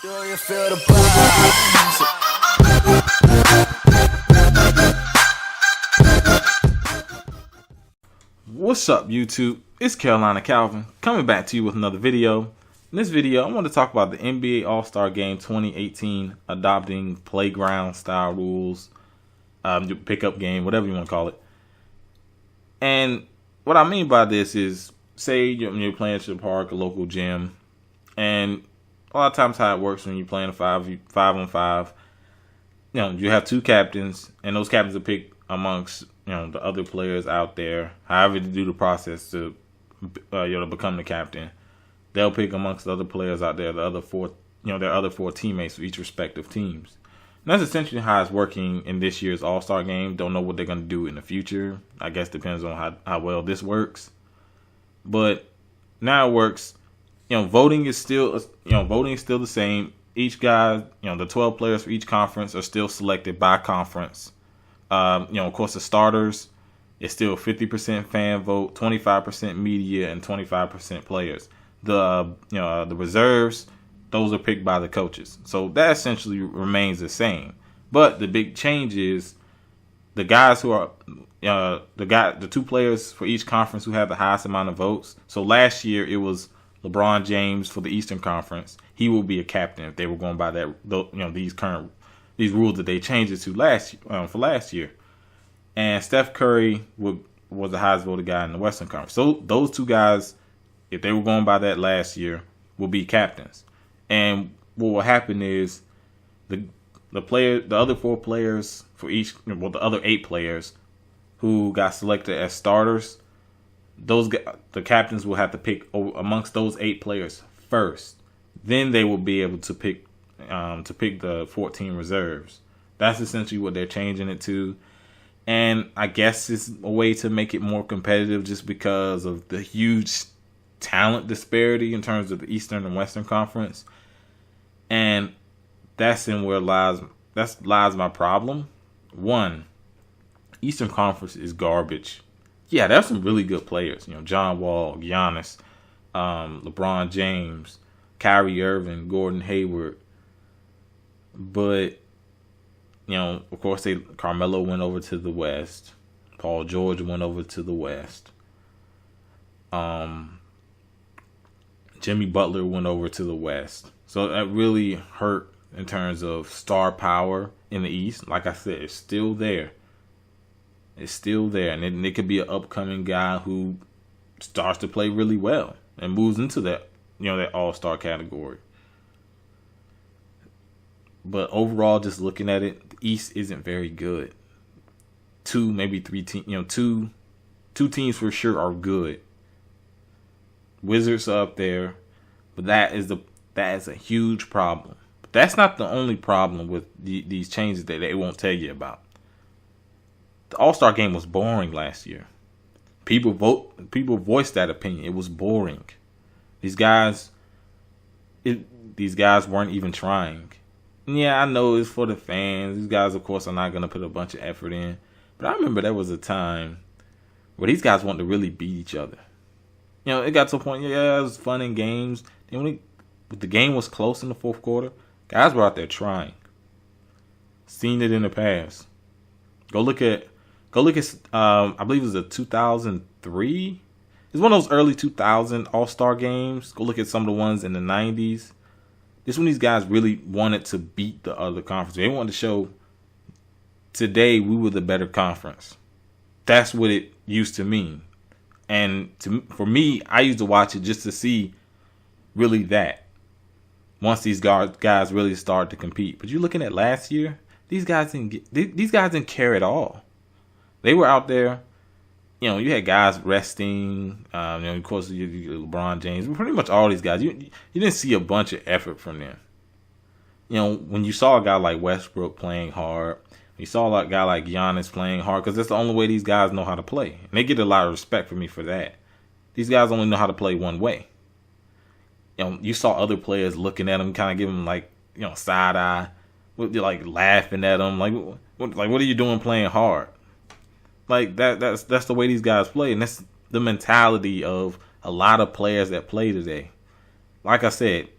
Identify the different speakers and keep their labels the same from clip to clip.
Speaker 1: Do you feel the vibes?
Speaker 2: What's up, YouTube? It's Carolina Calvin coming back to you with another video. In this video, I want to talk about the NBA All-Star Game 2018 adopting playground style rules, pickup game, whatever you want to call it. And what I mean by this is, say you're playing at your park, a local gym, and a lot of times how it works when you're playing a five on five, you have two captains, and those captains are picked amongst the other players out there. However they do the process to to become the captain, they'll pick amongst the other players out there, the other four, their other four teammates for each respective teams. And that's essentially how it's working in this year's All-Star Game. Don't know what they're going to do in the future. I guess depends on how well this works. But now it works. Voting is still the same. Each guy, the 12 players for each conference are still selected by conference. Of course, the starters, it's still 50% fan vote, 25% media, and 25% players. The reserves, those are picked by the coaches. So that essentially remains the same. But the big change is the guys who are the two players for each conference who have the highest amount of votes. So last year it was LeBron James for the Eastern Conference. He will be a captain if they were going by these rules that they changed it to for last year. And Steph Curry was the highest voted guy in the Western Conference. So those two guys, if they were going by that last year, will be captains. And what will happen is the other four players for each, the other 8 players who got selected as starters, the captains will have to pick amongst those 8 players first. Then they will be able to pick the 14 reserves. That's essentially what they're changing it to. And I guess it's a way to make it more competitive just because of the huge talent disparity in terms of the Eastern and Western Conference. And that's where lies my problem. One, Eastern Conference is garbage. Yeah, there's some really good players. John Wall, Giannis, LeBron James, Kyrie Irving, Gordon Hayward. But, of course, Carmelo went over to the West. Paul George went over to the West. Jimmy Butler went over to the West. So that really hurt in terms of star power in the East. Like I said, it's still there. It's still there. And it could be an upcoming guy who starts to play really well and moves into that, that all-star category. But overall, just looking at it, the East isn't very good. 2, maybe 3 teams, two teams for sure are good. Wizards are up there, but that is a huge problem. But that's not the only problem with these changes that they won't tell you about. The All-Star Game was boring last year. People voiced that opinion. It was boring. These guys weren't even trying. Yeah, I know it's for the fans. These guys, of course, are not going to put a bunch of effort in. But I remember there was a time where these guys wanted to really beat each other. It got to a point, it was fun in games. Then when the game was close in the fourth quarter, guys were out there trying. Seen it in the past. Go look at I believe it was a 2003. It's one of those early 2000 All-Star games. Go look at some of the ones in the 90s. This when these guys really wanted to beat the other conference. They wanted to show today we were the better conference. That's what it used to mean. And for me, I used to watch it just to see really that. Once these guys really started to compete. But you're looking at last year, these guys didn't care at all. They were out there. You had guys resting. Of course, you LeBron James. Pretty much all these guys. You didn't see a bunch of effort from them. When you saw a guy like Westbrook playing hard, you saw a guy like Giannis playing hard, because that's the only way these guys know how to play. And they get a lot of respect from me for that. These guys only know how to play one way. You saw other players looking at them, kind of giving them side eye, laughing at them, what are you doing playing hard? That's the way these guys play, and that's the mentality of a lot of players that play today. Like I said,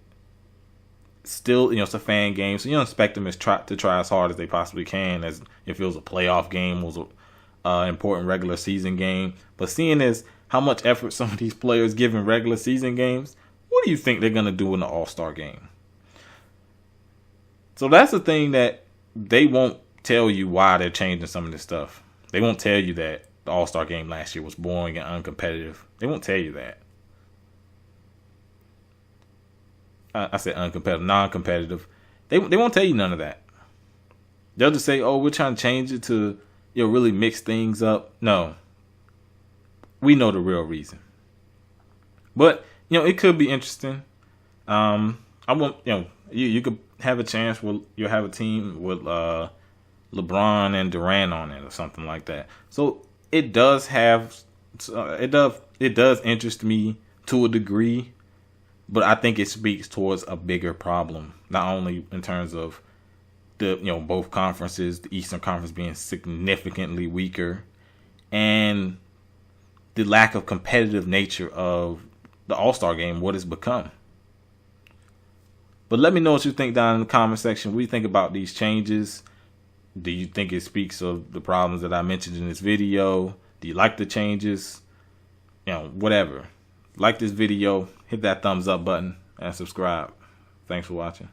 Speaker 2: still, it's a fan game, so you don't expect them to try as hard as they possibly can as if it was a playoff game, was a important regular season game. But seeing as how much effort some of these players give in regular season games, what do you think they're gonna do in the All-Star game? So that's the thing that they won't tell you why they're changing some of this stuff. They won't tell you that the All-Star game last year was boring and uncompetitive. They won't tell you that. I said uncompetitive, non-competitive. They won't tell you none of that. They'll just say, "Oh, we're trying to change it to really mix things up." No, we know the real reason. But it could be interesting. I want you could have a chance where you'll have a team with LeBron and Durant on it or something like that. So it does interest me to a degree. But I think it speaks towards a bigger problem, not only in terms of the both conferences, the Eastern Conference being significantly weaker, and the lack of competitive nature of the All-Star game, what it's become. But let me know what you think down in the comment section. What do you think about these changes? Do you think it speaks of the problems that I mentioned in this video? Do you like the changes? Whatever. Like this video, hit that thumbs up button, and subscribe. Thanks for watching.